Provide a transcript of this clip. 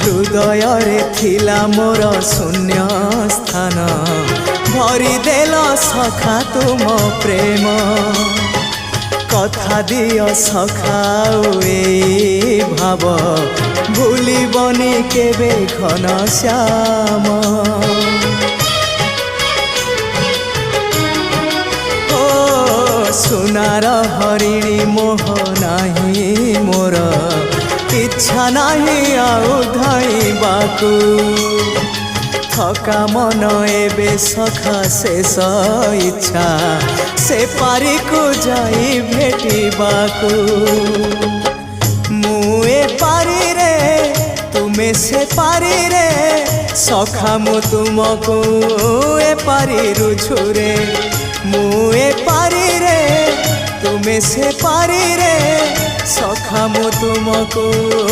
हृदय थिला मोर शून्य स्थान भरी देल सखा तुम प्रेम कथा दियो सखाओ ए भाव भूलिबनी केबे घन श्याम ओ सुनार हरिणी मोह नाही मोर इच्छा नहीं आउ धाइबाकू थका मन एबे सखा शेष इच्छा से पारी को जाई भेटिबाकू मुए पारी रे तुमे से पारी रे सखा मु तुमको ए पारी रुझुरे मुए पारी रे तुमे से पारी रे सखा मु तुमको